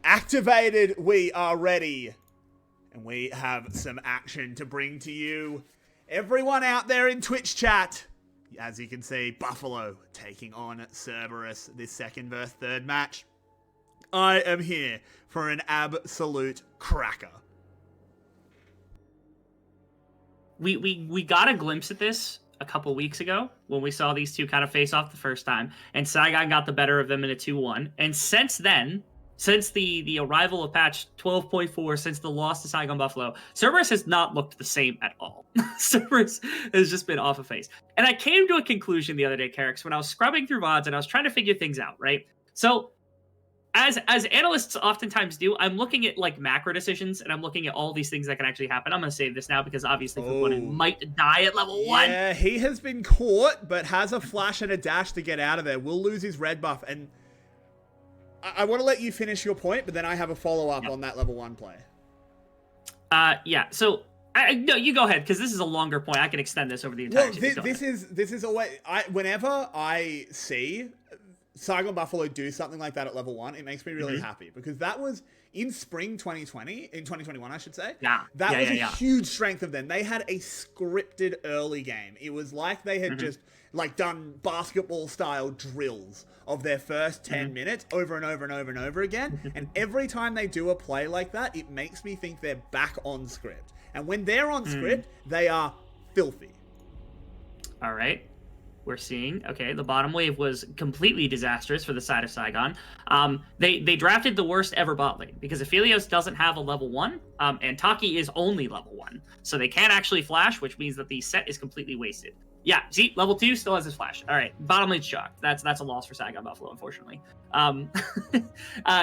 Activated, we are ready. And we have some action to bring to you. Everyone out there in Twitch chat. As you can see, Buffalo taking on Cerberus, this second versus third match. I am here for an absolute cracker. We got a glimpse at this a couple weeks ago when we saw these two kind of face off the first time, and Saigon got the better of them in a 2-1. And since then, since the arrival of patch 12.4, since the loss to Saigon Buffalo, Cerberus has not looked the same at all. Cerberus has just been off a face. And I came to a conclusion the other day, Carrix, when I was scrubbing through VODs and I was trying to figure things out, right? So as analysts oftentimes do, I'm looking at like macro decisions and I'm looking at all these things that can actually happen. I'm going to save this now because obviously Fukuoka might die at level 1. Yeah, he has been caught, but has a flash and a dash to get out of there. Will lose his red buff. And I want to let you finish your point, but then I have a follow-up on that level 1 play. Yeah, so no, you go ahead, because this is a longer point. I can extend this over the entire season. This is always... whenever I see Saigon Buffalo do something like that at level 1, it makes me really happy, because that was in spring 2020, in 2021, I should say. Yeah. That was a huge strength of them. They had a scripted early game. It was like they had just like done basketball style drills of their first 10 minutes over and over and over and over again. And every time they do a play like that, it makes me think they're back on script. And when they're on script, they are filthy. All right. We're seeing, okay, the bottom wave was completely disastrous for the side of Saigon. They drafted the worst ever bot lane because Aphelios doesn't have a level 1, and Taki is only level 1. So they can't actually flash, which means that the set is completely wasted. Yeah, see, level 2 still has his flash. All right, bottom lane's shocked. That's a loss for Saigon Buffalo, unfortunately.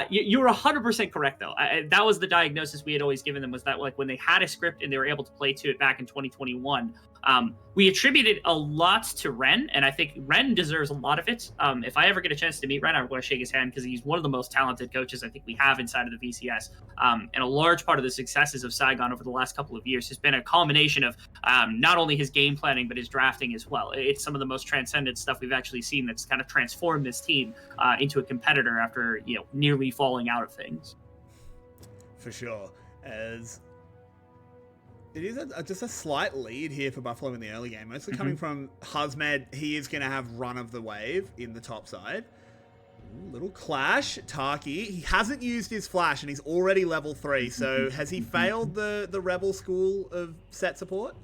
You were 100% correct, though. That was the diagnosis we had always given them, was that like when they had a script and they were able to play to it back in 2021, we attributed a lot to Ren, and I think Ren deserves a lot of it. If I ever get a chance to meet Ren, I'm going to shake his hand because he's one of the most talented coaches I think we have inside of the VCS. And a large part of the successes of Saigon over the last couple of years has been a combination of not only his game planning, but his drafting as well. It's some of the most transcendent stuff we've actually seen that's kind of transformed this team into a competitor after, nearly falling out of things. For sure. As it is just a slight lead here for Buffalo in the early game, mostly coming from Husmed. He is going to have run of the wave in the top side. Ooh, little clash. Taki, he hasn't used his flash and he's already level 3. So has he failed the Rebel school of set support?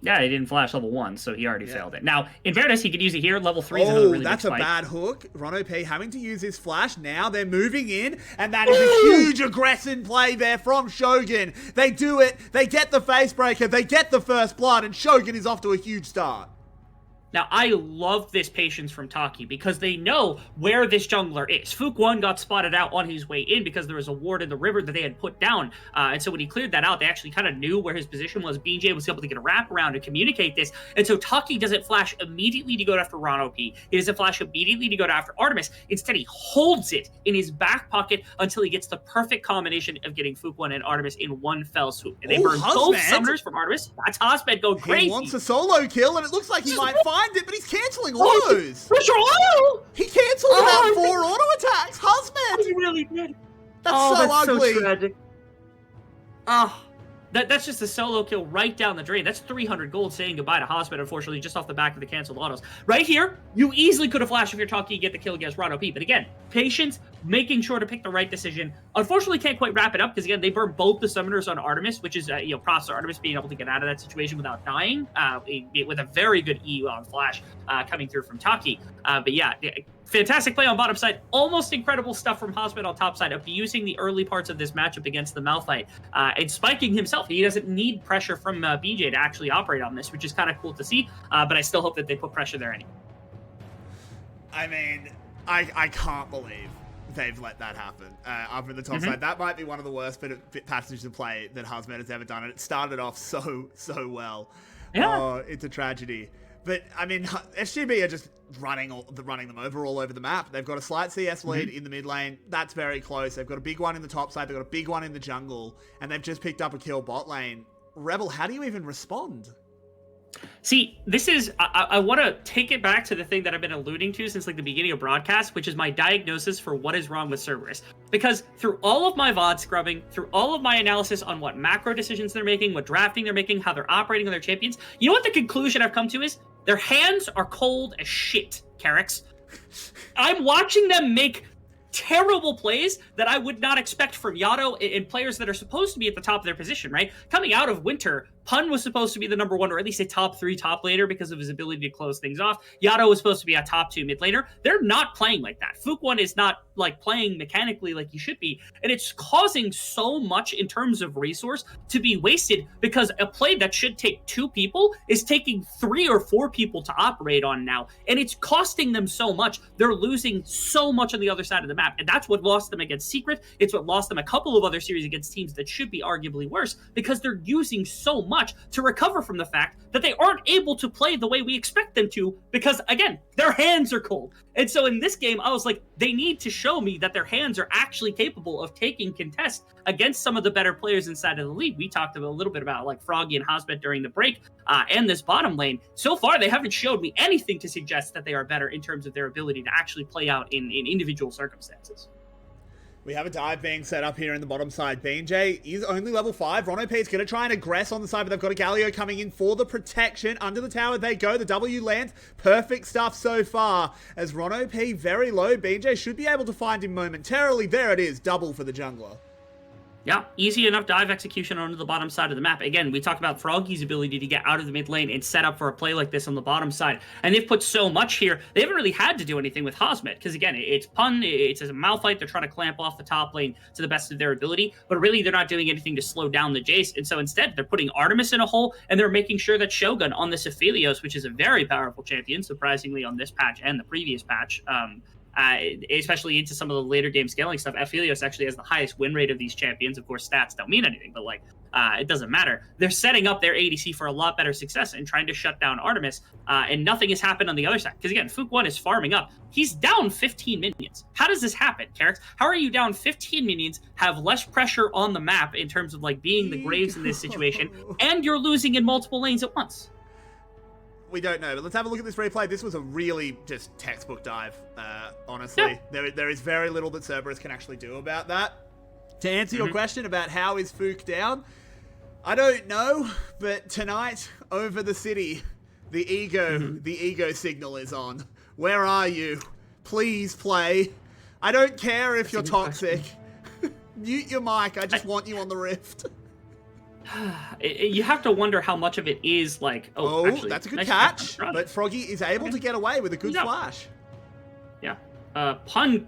Yeah, he didn't flash level 1, so he already failed it. Now, in fairness, he could use it here. Level 3 is another really that's big a spike. bad hook. Rono P having to use his flash. Now they're moving in, and that is a huge aggressive play there from Shogun. They do it. They get the face breaker. They get the first blood, and Shogun is off to a huge start. Now, I love this patience from Taki because they know where this jungler is. Fukuoka got spotted out on his way in because there was a ward in the river that they had put down. And so when he cleared that out, they actually kind of knew where his position was. BJ was able to get a wrap around and communicate this. And so Taki doesn't flash immediately to go after Rano P. He doesn't flash immediately to go after Artemis. Instead, he holds it in his back pocket until he gets the perfect combination of getting Fukuoka and Artemis in one fell swoop. And they burn both summoners from Artemis. That's Hosmed going crazy. He wants a solo kill, and it looks like he might find it, but he's cancelling autos. Where's your auto? He cancelled about 4 auto attacks. Husmed. He really did. That's so ugly. So tragic. That's just a solo kill right down the drain. That's 300 gold saying goodbye to Hosmed, unfortunately, just off the back of the canceled autos. Right here, you easily could have flashed if you're talking and get the kill against Rano P. But again, patience, making sure to pick the right decision. Unfortunately, can't quite wrap it up because, again, they burn both the summoners on Artemis, which is, props to Artemis being able to get out of that situation without dying, with a very good EU on flash coming through from Taki. But yeah, fantastic play on bottom side. Almost incredible stuff from Hosmed on top side, abusing the early parts of this matchup against the Malphite and spiking himself. He doesn't need pressure from BJ to actually operate on this, which is kind of cool to see. But I still hope that they put pressure there anyway. I mean, I can't believe they've let that happen up in the top side. That might be one of the worst passages of play that Hosmed has ever done. And it started off so well. Yeah. Oh, it's a tragedy. But, I mean, SGB are just running them over all over the map. They've got a slight CS lead in the mid lane. That's very close. They've got a big one in the top side. They've got a big one in the jungle. And they've just picked up a kill bot lane. Rebel, how do you even respond? See, this is, I want to take it back to the thing that I've been alluding to since like the beginning of broadcast, which is my diagnosis for what is wrong with Cerberus. Because through all of my VOD scrubbing, through all of my analysis on what macro decisions they're making, what drafting they're making, how they're operating on their champions, you know what the conclusion I've come to is? Their hands are cold as shit, Carrix. I'm watching them make terrible plays that I would not expect from Yato and players that are supposed to be at the top of their position, right? Coming out of winter, Pun was supposed to be the number one, or at least a top 3 top laner because of his ability to close things off. Yato was supposed to be a top 2 mid laner. They're not playing like that. Fook1 is not like playing mechanically like he should be, and it's causing so much in terms of resource to be wasted because a play that should take 2 people is taking 3 or 4 people to operate on now, and it's costing them so much. They're losing so much on the other side of the map, and that's what lost them against Secret. It's what lost them a couple of other series against teams that should be arguably worse because they're using so much to recover from the fact that they aren't able to play the way we expect them to because, again, their hands are cold. And so in this game, I was like, they need to show me that their hands are actually capable of taking contests against some of the better players inside of the league. We talked a little bit about like Froggy and Hosbet during the break and this bottom lane. So far, they haven't showed me anything to suggest that they are better in terms of their ability to actually play out in individual circumstances. We have a dive being set up here in the bottom side. BJ is only level 5. Rono P is going to try and aggress on the side, but they've got a Galio coming in for the protection. Under the tower they go. The W lands. Perfect stuff so far. As Rono P very low, BJ should be able to find him momentarily. There it is. Double for the jungler. Yeah, easy enough dive execution onto the bottom side of the map. Again, we talked about Froggy's ability to get out of the mid lane and set up for a play like this on the bottom side. And they've put so much here, they haven't really had to do anything with Hosmet. Because again, it's Pun, it's a Malphite, they're trying to clamp off the top lane to the best of their ability. But really, they're not doing anything to slow down the Jace. And so instead, they're putting Artemis in a hole, and they're making sure that Shogun on this Aphelios, which is a very powerful champion, surprisingly on this patch and the previous patch, especially into some of the later game scaling stuff, Aphelios actually has the highest win rate of these champions. Of course, stats don't mean anything, but like it doesn't matter. They're setting up their ADC for a lot better success and trying to shut down Artemis, and nothing has happened on the other side. Because again, Fook1 is farming up. He's down 15 minions. How does this happen, Carrix? How are you down 15 minions, have less pressure on the map in terms of like being the Graves in this situation, and you're losing in multiple lanes at once? We don't know, but let's have a look at this replay. This was a really just textbook dive, honestly. Yeah. There is very little that Cerberus can actually do about that. To answer your question about how is Fook down, I don't know, but tonight over the city, the ego signal is on. Where are you? Please play. I don't care if you're toxic. Mute your mic. I just want you on the Rift. You have to wonder how much of it is like, actually, that's a good catch, but Froggy is able to get away with a good flash. Yeah. Pun,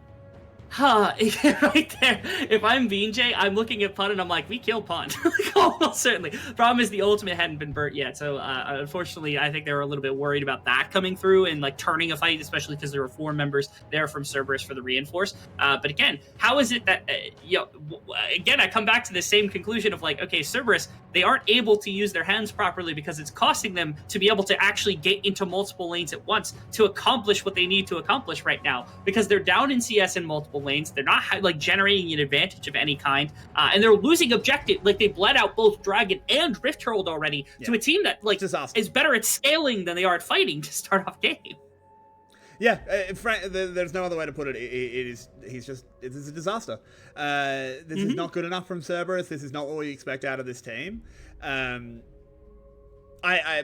right there. If I'm VJ, I'm looking at Pun and I'm like, we kill Pun. Almost certainly. Problem is the ultimate hadn't been burnt yet, so unfortunately, I think they were a little bit worried about that coming through and like turning a fight, especially because there were 4 members there from Cerberus for the reinforce. But again, how is it that again, I come back to the same conclusion of like, okay, Cerberus, they aren't able to use their hands properly because it's costing them to be able to actually get into multiple lanes at once to accomplish what they need to accomplish right now, because they're down in CS in multiple lanes. They're not like generating an advantage of any kind, and they're losing objective. Like they bled out both Dragon and Rift Herald already to a team that like is better at scaling than they are at fighting to start off game. Yeah, there's no other way to put it. It's a disaster. This is not good enough from Cerberus. This is not what we expect out of this team. I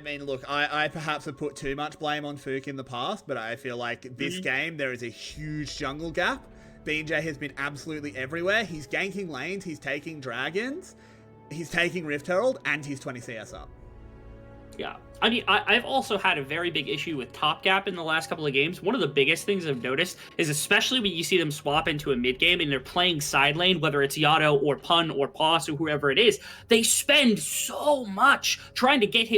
mean, look, I perhaps have put too much blame on Fook in the past, but I feel like this game, there is a huge jungle gap. BJ has been absolutely everywhere. He's ganking lanes, he's taking dragons, he's taking Rift Herald, and he's 20 CS up. Yeah. I mean, I've also had a very big issue with top gap in the last couple of games. One of the biggest things I've noticed is especially when you see them swap into a mid game and they're playing side lane, whether it's Yato or Pun or Pos or whoever it is, they spend so much trying to get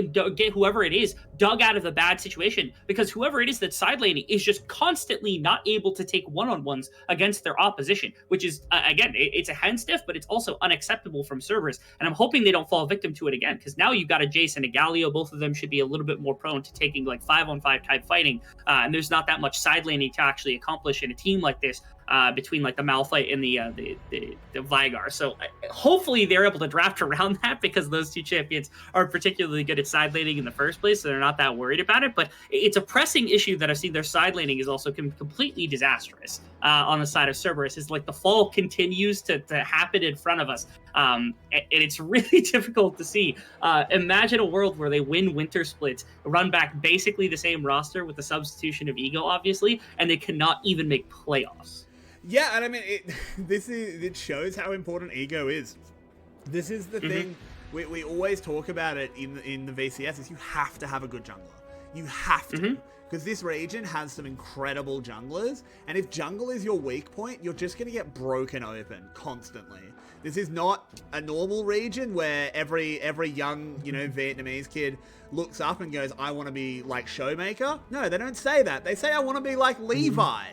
whoever it is dug out of the bad situation, because whoever it is that's side laning is just constantly not able to take one-on-ones against their opposition, which is, again, it's a hand stiff, but it's also unacceptable from Cerberus. And I'm hoping they don't fall victim to it again, because now you've got a Jace and a Galio. Both of them should be a little bit more prone to taking like 5-on-5 type fighting, and there's not that much side laning to actually accomplish in a team like this between like the Malphite and the Vigar. So hopefully they're able to draft around that because those two champions are particularly good at side laning in the first place, so they're not that worried about it. But it's a pressing issue that I've seen. Their side laning is also completely disastrous on the side of Cerberus. Is like the fall continues to happen in front of us, and it's really difficult to see. Imagine a world where they win winter splits, run back basically the same roster with the substitution of Ego, obviously, and they cannot even make playoffs. Yeah, and I mean, it shows how important Ego is. This is the thing, we always talk about it in the VCS, is you have to have a good jungler. You have to. Because this region has some incredible junglers, and if jungle is your weak point, you're just going to get broken open constantly. This is not a normal region where every young, Vietnamese kid looks up and goes, I want to be like Showmaker. No, they don't say that. They say, I want to be like Levi.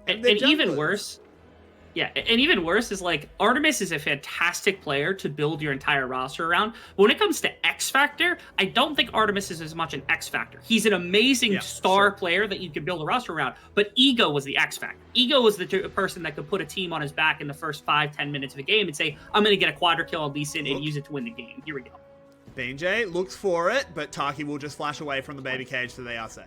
And even worse, and even worse is like Artemis is a fantastic player to build your entire roster around. But when it comes to X Factor, I don't think Artemis is as much an X Factor. He's an amazing star player that you can build a roster around, but Ego was the X Factor. Ego was the person that could put a team on his back in the first 5-10 minutes of a game and say, I'm going to get a quadra kill on Lee Sin and use it to win the game. Here we go. BJ looks for it, but Taki will just flash away from the baby cage, so they are safe.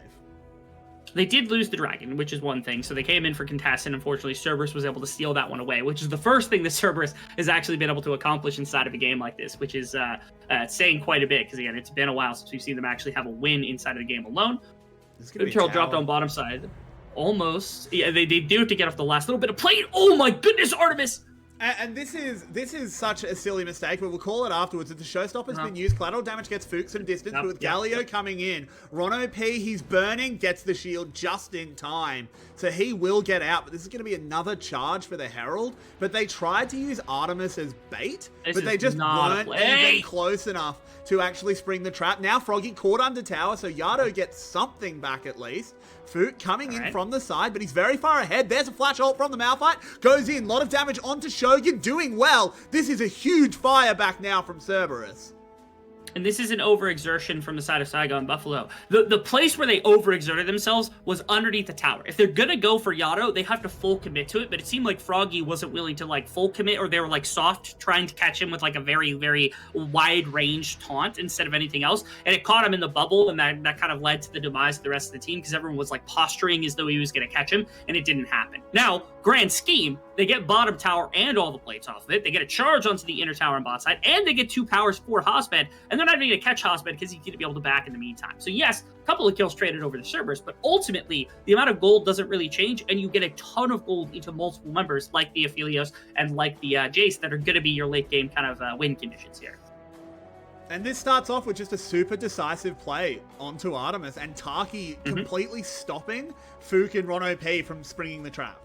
They did lose the dragon, which is one thing. So they came in for contest, and unfortunately, Cerberus was able to steal that one away, which is the first thing that Cerberus has actually been able to accomplish inside of a game like this, which is saying quite a bit, because again, it's been a while since we've seen them actually have a win inside of the game alone. Turtle dropped on bottom side. Almost. Yeah, they do it to get off the last little bit of play. Oh my goodness, Artemis! And this is such a silly mistake, but we'll call it afterwards. If the showstopper's been used, collateral damage gets Fuchs at distance, but with Galio coming in, Rono P, he's burning, gets the shield just in time. So he will get out, but this is going to be another charge for the Herald. But they tried to use Artemis as bait, but they just weren't even close enough to actually spring the trap. Now Froggy caught under tower, so Yado gets something back at least. Foot coming in from the side, but he's very far ahead. There's a flash ult from the Malphite. Goes in, a lot of damage onto Shogun, doing well. This is a huge fire back now from Cerberus. And this is an overexertion from the side of Saigon Buffalo. The place where they overexerted themselves was underneath the tower. If they're gonna go for Yado, they have to full commit to it, but it seemed like Froggy wasn't willing to like full commit, or they were like soft trying to catch him with like a very, very wide range taunt instead of anything else. And it caught him in the bubble, and that kind of led to the demise of the rest of the team, because everyone was like posturing as though he was gonna catch him, and it didn't happen. Now, grand scheme, they get bottom tower and all the plates off of it. They get a charge onto the inner tower and bot side, and they get 2 powers for Hosmed, and they're not even going to catch Hosmed because he's going to be able to back in the meantime. So yes, a couple of kills traded over the Cerberus, but ultimately, the amount of gold doesn't really change, and you get a ton of gold into multiple members like the Aphelios and like the Jace that are going to be your late game kind of win conditions here. And this starts off with just a super decisive play onto Artemis, and Taki completely stopping Fook and Rono P from springing the trap.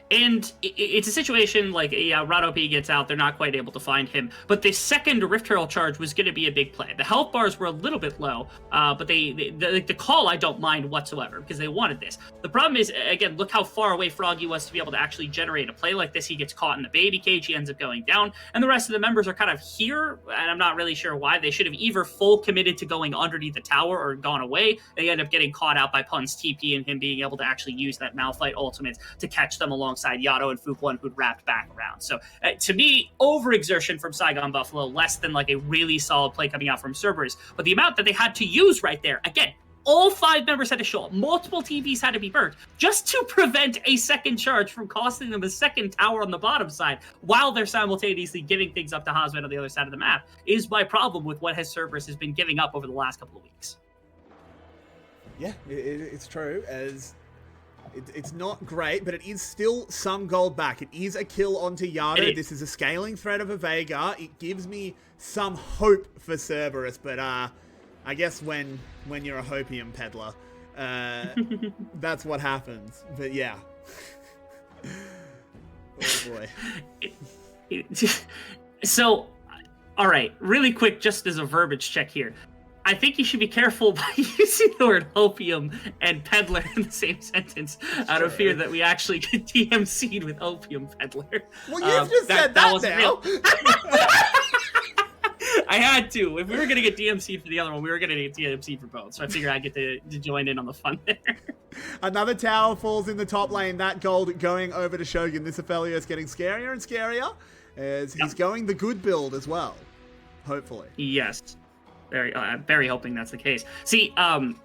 And it's a situation like, Rado P gets out, they're not quite able to find him. But the second Rift Herald charge was going to be a big play. The health bars were a little bit low, but the call I don't mind whatsoever, because they wanted this. The problem is, again, look how far away Froggy was to be able to actually generate a play like this. He gets caught in the baby cage, he ends up going down, and the rest of the members are kind of here, and I'm not really sure why. They should have either full committed to going underneath the tower or gone away. They end up getting caught out by Pun's TP and him being able to actually use that Malphite ultimate to catch them alongside Yado and Fook 1, who'd wrapped back around. So to me, overexertion from Saigon Buffalo, less than like a really solid play coming out from Cerberus. But the amount that they had to use right there, again, all 5 members had to show up. Multiple TVs had to be burnt just to prevent a second charge from costing them a second tower on the bottom side while they're simultaneously giving things up to Hosmed on the other side of the map, is my problem with what Cerberus has been giving up over the last couple of weeks. Yeah, it's true. It's not great, but it is still some gold back. It is a kill onto Yado. This is a scaling threat of a Vega. It gives me some hope for Cerberus, but I guess when you're a hopium peddler, that's what happens. But yeah. Oh boy. So, all right, really quick, just as a verbiage check here. I think you should be careful by using the word opium and peddler in the same sentence, out of fear that we actually get DMC'd with opium peddler. Well, you've just said that was now. Real. I had to. If we were going to get DMC for the other one, we were going to get DMC for both. So I figured I'd get to join in on the fun there. Another tower falls in the top lane. That gold going over to Shogun. This Aphelios getting scarier and scarier as he's going the good build as well. Hopefully. Yes. Very hoping that's the case. See,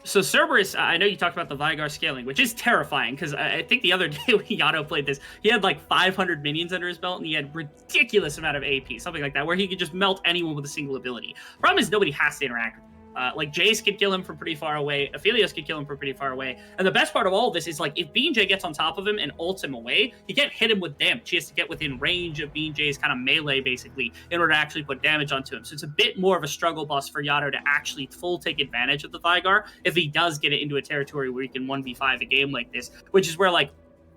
so Cerberus, I know you talked about the Vigar scaling, which is terrifying, because I think the other day when Yato played this, he had like 500 minions under his belt, and he had ridiculous amount of AP, something like that, where he could just melt anyone with a single ability. Problem is, nobody has to interact with him. Like, Jace could kill him from pretty far away, Aphelios could kill him from pretty far away, and the best part of all of this is, like, if BJ gets on top of him and ults him away, he can't hit him with damage. He has to get within range of BJ's kind of melee, basically, in order to actually put damage onto him. So it's a bit more of a struggle bus for Yato to actually full take advantage of the Vigar if he does get it into a territory where he can 1v5 a game like this, which is where, like,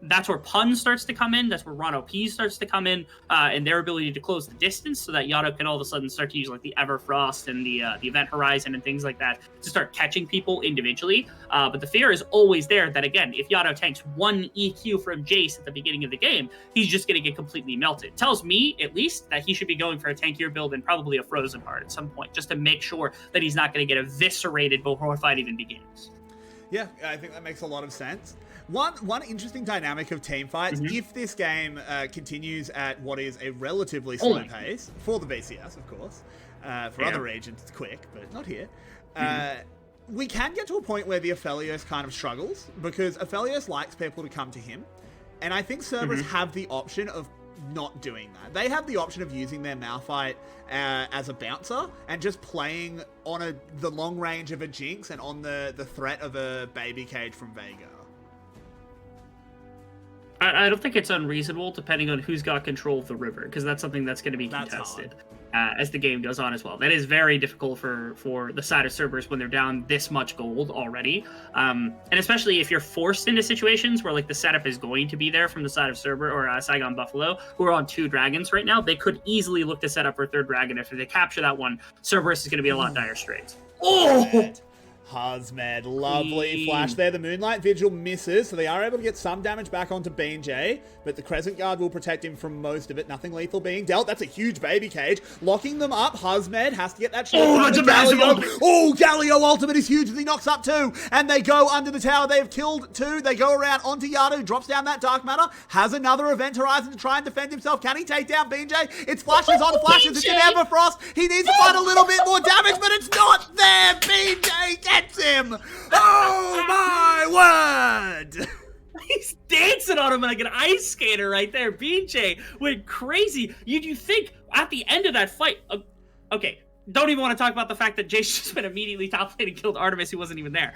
that's where Pun starts to come in. That's where Ron OP starts to come in, and their ability to close the distance so that Yato can all of a sudden start to use like the Everfrost and the Event Horizon and things like that to start catching people individually. But the fear is always there that, again, if Yato tanks one EQ from Jace at the beginning of the game, he's just going to get completely melted. It tells me, at least, that he should be going for a tankier build and probably a Frozen Heart at some point, just to make sure that he's not going to get eviscerated before a fight even begins. Yeah, I think that makes a lot of sense. One interesting dynamic of team fights, if this game continues at what is a relatively slow pace, for the VCS, of course, for other regions it's quick, but not here, we can get to a point where the Aphelios kind of struggles, because Aphelios likes people to come to him, and I think Cerberus have the option of not doing that. They have the option of using their Malphite as a bouncer and just playing on the long range of a Jinx and on the threat of a baby cage from Veigar. I don't think it's unreasonable, depending on who's got control of the river, because that's something that's going to be contested as the game goes on as well. That is very difficult for the side of Cerberus when they're down this much gold already, and especially if you're forced into situations where like the setup is going to be there from the side of Cerberus or Saigon Buffalo, who are on 2 dragons right now. They could easily look to set up for a 3rd dragon. If they capture that one, Cerberus is going to be a lot dire straits. Oh! Hazmed, lovely flash there. The Moonlight Vigil misses, so they are able to get some damage back onto BJ, but the Crescent Guard will protect him from most of it. Nothing lethal being dealt. That's a huge baby cage. Locking them up. Hazmed has to get that shield. Oh, that's a massive ultimate. Oh, Galio ultimate is huge as he knocks up 2, and they go under the tower. They have killed 2. They go around onto Yato, drops down that Dark Matter, has another Event Horizon to try and defend himself. Can he take down BJ? It's flashes on flashes. It's an Everfrost. He needs to find a little bit more damage, but it's not there. BJ gets him. Oh my word! He's dancing on him like an ice skater right there. BJ went crazy. You think at the end of that fight, okay, don't even want to talk about the fact that Jace just went immediately top lane and killed Artemis, who wasn't even there.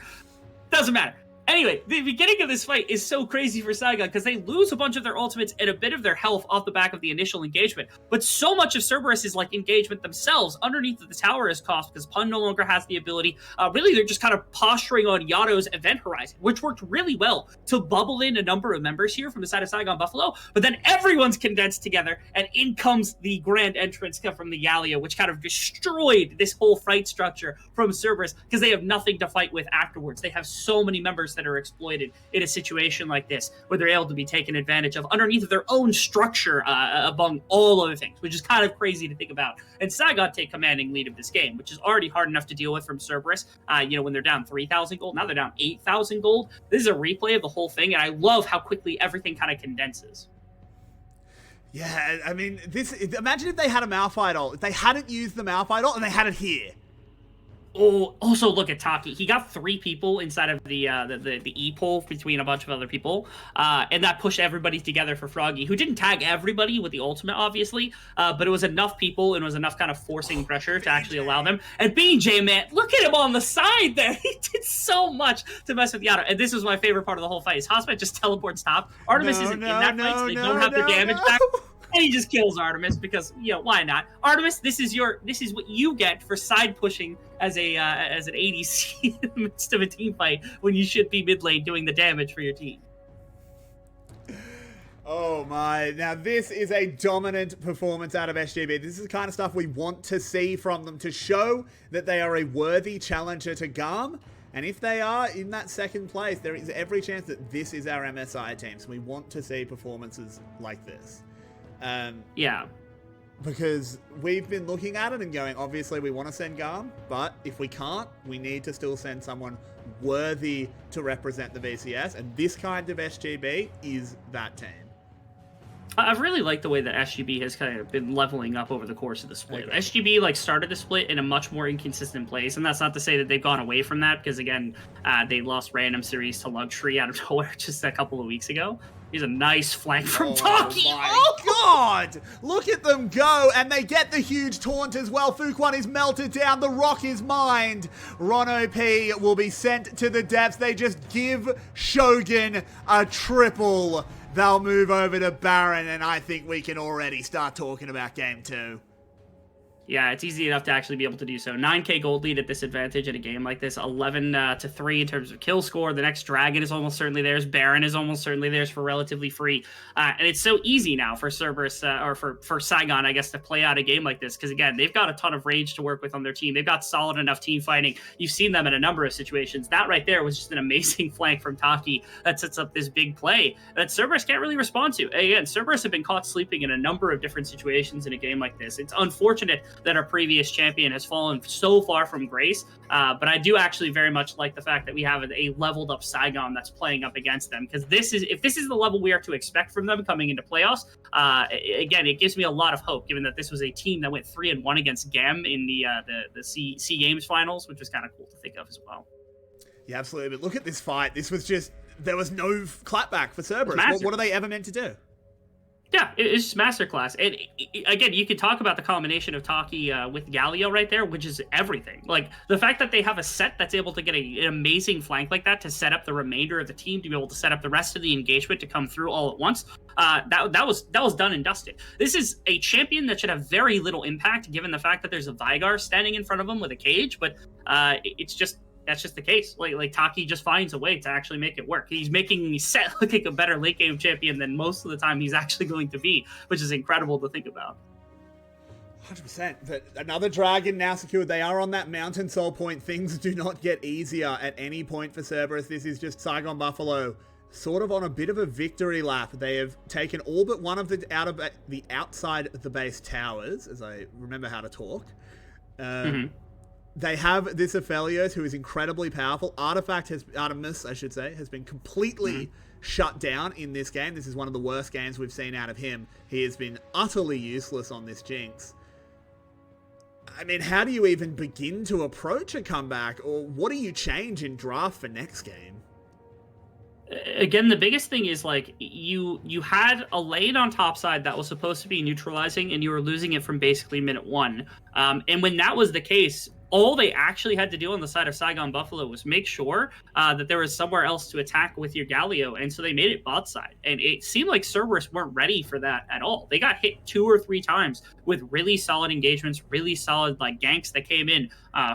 Doesn't matter. Anyway, the beginning of this fight is so crazy for Saigon because they lose a bunch of their ultimates and a bit of their health off the back of the initial engagement. But so much of Cerberus is like engagement themselves. Underneath the tower is cost because Pun no longer has the ability. Really, they're just kind of posturing on Yato's Event Horizon, which worked really well to bubble in a number of members here from the side of Saigon Buffalo. But then everyone's condensed together, and in comes the grand entrance from the Gallia, which kind of destroyed this whole fight structure from Cerberus because they have nothing to fight with afterwards. They have so many members that are exploited in a situation like this where they're able to be taken advantage of underneath of their own structure among all other things, which is kind of crazy to think about. And Saigon take commanding lead of this game, which is already hard enough to deal with from Cerberus. When they're down 3,000 gold, now they're down 8,000 gold. This is a replay of the whole thing, and I love how quickly everything kind of condenses. Yeah, I mean, imagine if they had a Malphite ult. If they hadn't used the Malphite ult and they had it here. Oh, also look at Taki. He got 3 people inside of the E-pole between a bunch of other people, and that pushed everybody together for Froggy, who didn't tag everybody with the ultimate, obviously, but it was enough people and it was enough kind of forcing pressure to actually allow them. And BJ, man, look at him on the side there. He did so much to mess with Yato. And this was my favorite part of the whole fight. Is Hosmet just teleports top. Artemis isn't in that fight, so they don't have their damage back. And he just kills Artemis because, why not? Artemis, this is what you get for side pushing as an ADC in the midst of a team fight when you should be mid lane doing the damage for your team. Oh my, now this is a dominant performance out of SGB. This is the kind of stuff we want to see from them to show that they are a worthy challenger to GARM. And if they are in that 2nd place, there is every chance that this is our MSI team. So we want to see performances like this. Yeah. because we've been looking at it and going, obviously we want to send Garm, but if we can't, we need to still send someone worthy to represent the VCS, and this kind of SGB is that team. I've really liked the way that SGB has kind of been leveling up over the course of the split. Okay. SGB like started the split in a much more inconsistent place, and that's not to say that they've gone away from that, because again, they lost random series to Luxury out of nowhere just a couple of weeks ago. Here's a nice flank from Taki. Oh my god! Look at them go, and they get the huge taunt as well. Fuquan is melted down. The rock is mined. Ron P will be sent to the depths. They just give Shogun a triple. They'll move over to Baron, and I think we can already start talking about game 2. Yeah, it's easy enough to actually be able to do so. 9k gold lead at this advantage in a game like this. 11-3 in terms of kill score. The next Dragon is almost certainly theirs. Baron is almost certainly theirs for relatively free. And it's so easy now for Cerberus, or for Saigon, I guess, to play out a game like this. Because, again, they've got a ton of range to work with on their team. They've got solid enough team fighting. You've seen them in a number of situations. That right there was just an amazing flank from Taki that sets up this big play that Cerberus can't really respond to. Again, Cerberus have been caught sleeping in a number of different situations in a game like this. It's unfortunate that our previous champion has fallen so far from grace, but I do actually very much like the fact that we have a leveled up Saigon that's playing up against them, because if this is the level we are to expect from them coming into playoffs, again, it gives me a lot of hope, given that this was a team that went 3-1 against GEM in the C Games finals, which was kind of cool to think of as well. Yeah, absolutely. But look at this fight. This was just, there was no clapback for Cerberus. What are they ever meant to do? Yeah, it's just masterclass. And again, you could talk about the combination of Taki with Galio right there, which is everything. Like, the fact that they have a set that's able to get an amazing flank like that to set up the remainder of the team, to be able to set up the rest of the engagement to come through all at once, that was done and dusted. This is a champion that should have very little impact, given the fact that there's a Vygar standing in front of him with a cage, but that's just the case. Like Taki just finds a way to actually make it work. He's making Set look like a better late game champion than most of the time he's actually going to be, which is incredible to think about. 100%. But another Dragon now secured. They are on that mountain soul point. Things do not get easier at any point for Cerberus. This is just Saigon Buffalo sort of on a bit of a victory lap. They have taken all but one of the outside of the base towers, as I remember how to talk. They have this Aphelios, who is incredibly powerful. Artemis, I should say, has been completely shut down in this game. This is one of the worst games we've seen out of him. He has been utterly useless on this Jinx. I mean, how do you even begin to approach a comeback? Or what do you change in draft for next game? Again, the biggest thing is, like, you had a lane on top side that was supposed to be neutralizing, and you were losing it from basically minute 1. And when that was the case, all they actually had to do on the side of Saigon Buffalo was make sure that there was somewhere else to attack with your Galio, and so they made it bot side. And it seemed like Cerberus weren't ready for that at all. They got hit 2 or 3 times with really solid engagements, really solid like ganks that came in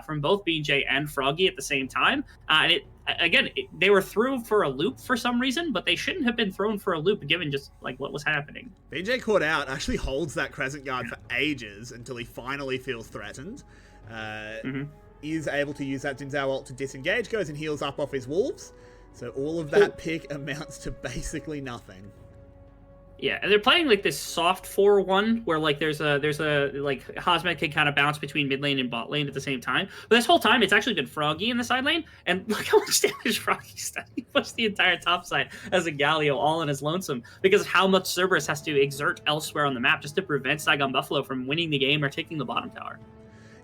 from both BJ and Froggy at the same time. And they were thrown for a loop for some reason, but they shouldn't have been thrown for a loop given just like what was happening. BJ caught out, actually holds that Crescent Guard for ages until he finally feels threatened. Is able to use that Jinzhou ult to disengage, goes and heals up off his wolves. So all of that pick amounts to basically nothing. Yeah, and they're playing like this soft 4-1 where like there's a like Hazmat can kind of bounce between mid lane and bot lane at the same time. But this whole time it's actually been Froggy in the side lane, and look how much damage Froggy's done. He pushed the entire top side as a Galio all in his lonesome because of how much Cerberus has to exert elsewhere on the map just to prevent Saigon Buffalo from winning the game or taking the bottom tower.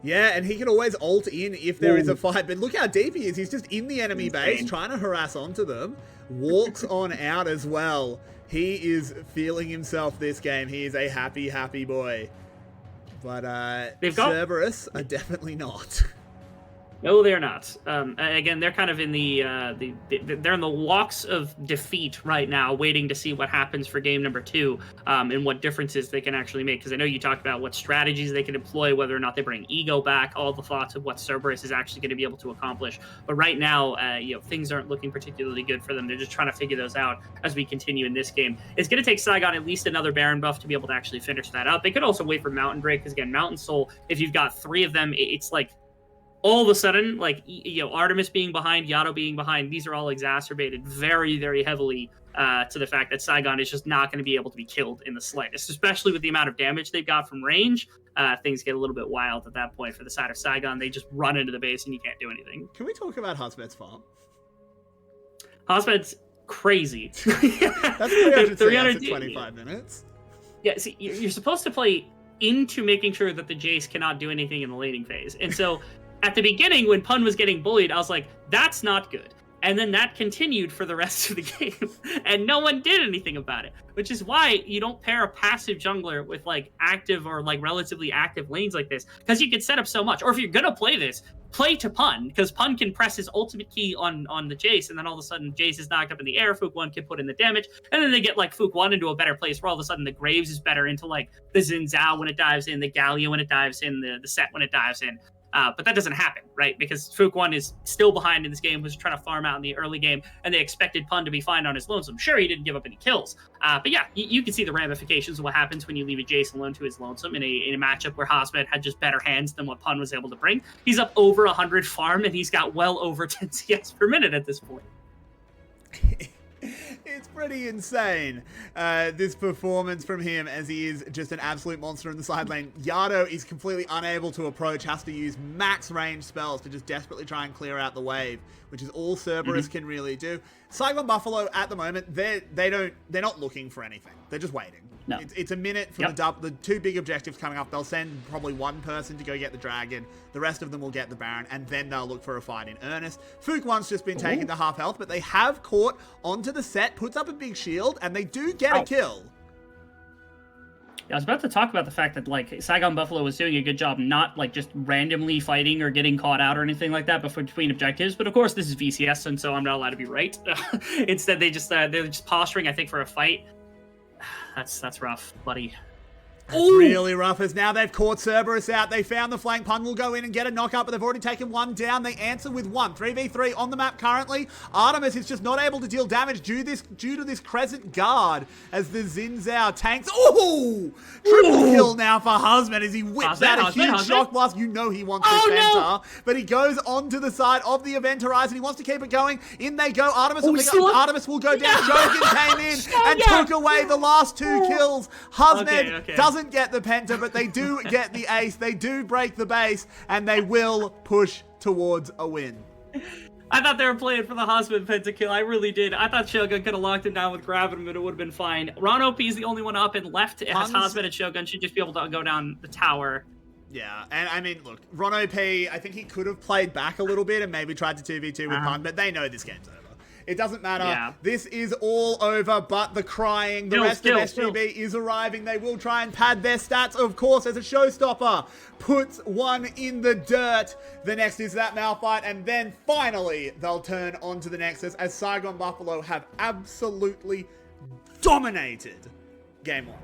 Yeah, and he can always ult in if there is a fight. But look how deep he is. He's just in the enemy base, trying to harass onto them. Walks on out as well. He is feeling himself this game. He is a happy, happy boy. But Cerberus are definitely not. No, they're not. Again, they're kind of in they're in the walks of defeat right now, waiting to see what happens for game number 2 and what differences they can actually make. Because I know you talked about what strategies they can employ, whether or not they bring Ego back, all the thoughts of what Cerberus is actually going to be able to accomplish. But right now, things aren't looking particularly good for them. They're just trying to figure those out as we continue in this game. It's going to take Saigon at least another Baron buff to be able to actually finish that out. They could also wait for Mountain Break, because again, Mountain Soul, if you've got 3 of them, it's like all of a sudden, like, Artemis being behind, Yato being behind, these are all exacerbated very, very heavily to the fact that Saigon is just not going to be able to be killed in the slightest, especially with the amount of damage they've got from range. Things get a little bit wild at that point for the side of Saigon. They just run into the base and you can't do anything. Can we talk about Husband's farm? Husband's crazy. That's 300 25 minutes. Yeah, see, you're supposed to play into making sure that the Jace cannot do anything in the laning phase. And so at the beginning, when Pun was getting bullied, I was like, that's not good. And then that continued for the rest of the game. And no one did anything about it. Which is why you don't pair a passive jungler with like active or like relatively active lanes like this. Because you can set up so much. Or if you're going to play this, play to Pun. Because Pun can press his ultimate key on the Jace. And then all of a sudden, Jace is knocked up in the air. Fook 1 can put in the damage. And then they get like Fook 1 into a better place where all of a sudden the Graves is better into like the Xin Zhao when it dives in, the Galio when it dives in, the Set when it dives in. But that doesn't happen, right? Because Fook 1 is still behind in this game, was trying to farm out in the early game, and they expected Pun to be fine on his lonesome. Sure, he didn't give up any kills. But yeah, you can see the ramifications of what happens when you leave a Jace alone to his lonesome in a matchup where Hosmed had just better hands than what Pun was able to bring. He's up over 100 farm, and he's got well over 10 CS per minute at this point. It's pretty insane, this performance from him, as he is just an absolute monster in the side lane. Yado is completely unable to approach, has to use max range spells to just desperately try and clear out the wave, which is all Cerberus can really do. Saigon Buffalo, at the moment, they're not looking for anything. They're just waiting. No. It's a minute from the two big objectives coming up. They'll send probably one person to go get the dragon. The rest of them will get the Baron, and then they'll look for a fight in earnest. Fook 1's just been taken to half health, but they have caught onto the Set, puts up a big shield, and they do get a kill. Yeah, I was about to talk about the fact that like Saigon Buffalo was doing a good job not like just randomly fighting or getting caught out or anything like that between objectives. But of course, this is VCS, and so I'm not allowed to be right. Instead, they're just posturing, I think, for a fight. That's rough, buddy. That's really rough, as now they've caught Cerberus out. They found the flank. Pun will go in and get a knockup, but they've already taken one down. They answer with one. 3v3 on the map currently. Artemis is just not able to deal damage due to this Crescent Guard as the Xin Zhao tanks. Ooh! Triple kill now for Husband as he whips out a huge shock blast. You know he wants this Venter, but he goes onto the side of the Event Horizon. He wants to keep it going. In they go. Artemis will pick up. Artemis will go down. Shogun came in and took away the last two kills. Husband doesn't get the penta, but they do get the ace. They do break the base, and they will push towards a win. I thought they were playing for the Hosmed pentakill. I really did. I thought Shogun could have locked him down with grabbing him, and it would have been fine. Ron OP is the only one up, and left as Hosmed and Shogun should just be able to go down the tower. Yeah, and I mean, look, Ron OP, I think he could have played back a little bit and maybe tried to 2v2 with Pun, but they know this game's over. It doesn't matter. Yeah. This is all over, but the crying, the rest of SGB is arriving. They will try and pad their stats, of course, as a showstopper puts one in the dirt. The next is that Malphite, and then finally they'll turn onto the Nexus as Saigon Buffalo have absolutely dominated Game 1.